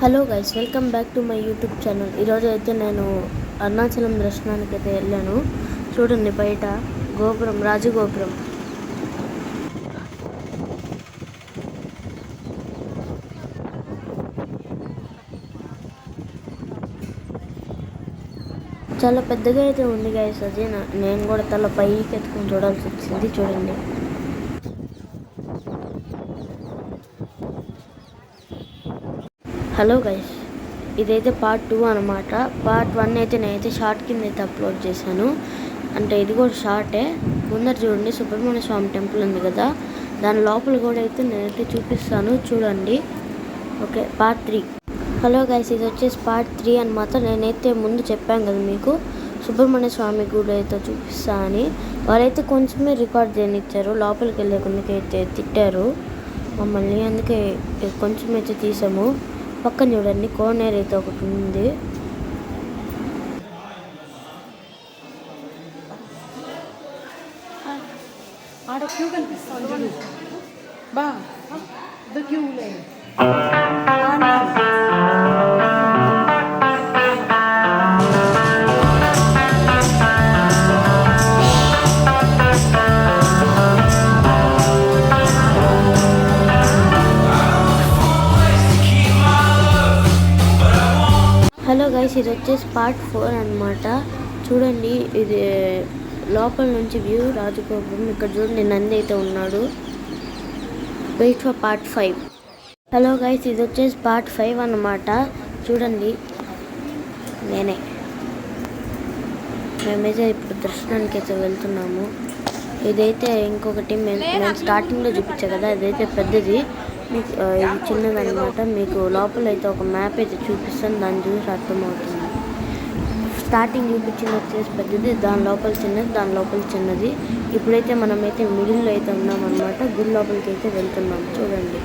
Hello guys, welcome back to my YouTube channel. ఈరోజు అయితే నేను అరుణాచలం దర్శనానికి అయితే వెళ్ళాను. చూడండి బయట గోపురం, రాజగోపురం. చాలా పెద్దగా అయితే ఉంది గైస్. అది నేను కూడా తల పైకి ఎత్తుకుని చూడాల్సి వచ్చింది. చూడండి. హలో గైస్, ఇదైతే పార్ట్ 2 అనమాట. పార్ట్ 1 అయితే నేనైతే షార్ట్ కింద అయితే అప్లోడ్ చేశాను. అంటే ఇది కూడా షార్టే. ముందర చూడండి, సుబ్రహ్మణ్య స్వామి టెంపుల్ ఉంది కదా, దాని లోపల కూడా అయితే నేనైతే చూపిస్తాను. చూడండి. Okay, part 3. హలో గైస్, ఇది వచ్చేసి పార్ట్ 3 అనమాట. నేనైతే ముందు చెప్పాను కదా మీకు, సుబ్రహ్మణ్య స్వామి గుడి అయితే చూపిస్తా అని. వాళ్ళైతే కొంచెమే రికార్డ్ చేయనిచ్చారు. లోపలికి వెళ్ళే కొందకైతే తిట్టారు మమ్మల్ని, అందుకే కొంచెం అయితే తీసాము. పక్కన చూడండి, కోనేరు అయితే ఒకటి ఉంది. ఆడ క్యూ కనిపిస్తుంది బా క్యూ లేదు. హలో గైస్, ఇది వచ్చేసి పార్ట్ 4 అనమాట. చూడండి, ఇది లోపల నుంచి వ్యూ, రాజగోపురం. ఇక్కడ చూడండి, నంది అయితే ఉన్నాడు. Wait for part 5. Hello guys, ఇది వచ్చేసి పార్ట్ 5 అనమాట. చూడండి, మేమైతే ఇప్పుడు దర్శనానికి అయితే వెళ్తున్నాము. ఇదైతే ఇంకొకటి మేము స్టార్టింగ్లో చూపించాం కదా, ఇదైతే పెద్దది. మీకు ఇది చిన్నదనమాట. మీకు లోపల అయితే ఒక మ్యాప్ అయితే చూపిస్తాను, దాన్ని చూసి అర్థమవుతుంది. స్టార్టింగ్ చూపించింది వచ్చేసి పెద్దది, దాని లోపల చిన్నది, దాని లోపల చిన్నది. ఇప్పుడైతే మనమైతే మిడిల్లో అయితే ఉన్నామన్నమాట. గుడి లోపలికి అయితే వెళ్తున్నాం. చూడండి,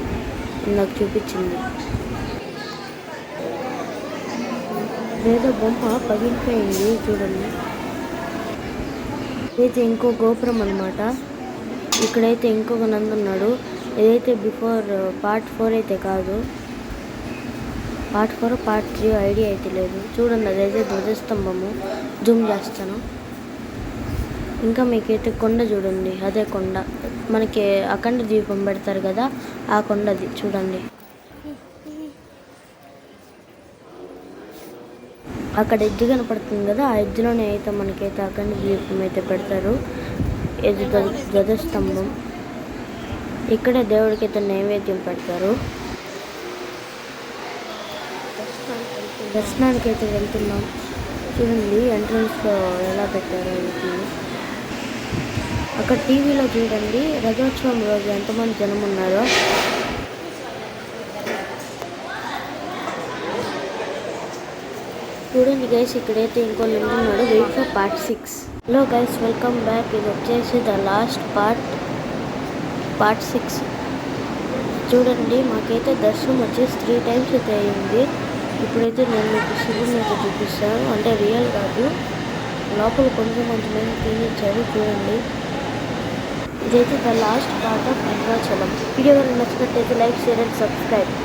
నాకు చూపించింది ఏదో బొమ్మ పగిలిపోయింది. చూడండి, ఇదైతే ఇంకో గోపురం అనమాట. ఇక్కడైతే ఇంకొక నంది ఉన్నాడు. ఇదైతే బిఫోర్ పార్ట్ 4 అయితే కాదు, పార్ట్ 4 పార్ట్ 3 ఐడియా అయితే లేదు. చూడండి, అదైతే ధ్వజస్తంభము. జూమ్ చేస్తాను. ఇంకా మీకైతే కొండ చూడండి, అదే కొండ. మనకి అఖండ దీపం పెడతారు కదా, ఆ కొండది. చూడండి, అక్కడ ఎడ్జ్ కనపడుతుంది కదా, ఆ ఎడ్జ్లోనే అయితే మనకైతే అఖండ దీపం అయితే పెడతారు. ఇది ధ్వజస్తంభం. ఇక్కడే దేవుడికి అయితే నైవేద్యం పెడతారు. దర్శనానికి అయితే వెళ్తున్నాం. చూడండి, ఎంట్రన్స్లో ఎలా పెట్టారో ఇది. అక్కడ టీవీలో చూడండి, రథోత్సవం రోజు ఎంతమంది జనం ఉన్నారో. చూడండి గైస్, ఇక్కడైతే ఇంకో ఉన్నాడు. Wait for part 6. Hello guys, welcome back. ఇది వచ్చేసి ద లాస్ట్ పార్ట్ 6. చూడండి, మాకైతే దర్శనం వచ్చేసి 3 times అయితే అయింది. ఇప్పుడైతే నేను మీకు శివుని అయితే చూపిస్తాను. అంటే రియల్ కాదు, లోపల కొంచెం తీయించారు. చూడండి, ఇదైతే the last part of Arunachalam. Video నచ్చినట్టయితే లైక్, షేర్ అండ్ సబ్స్క్రైబ్.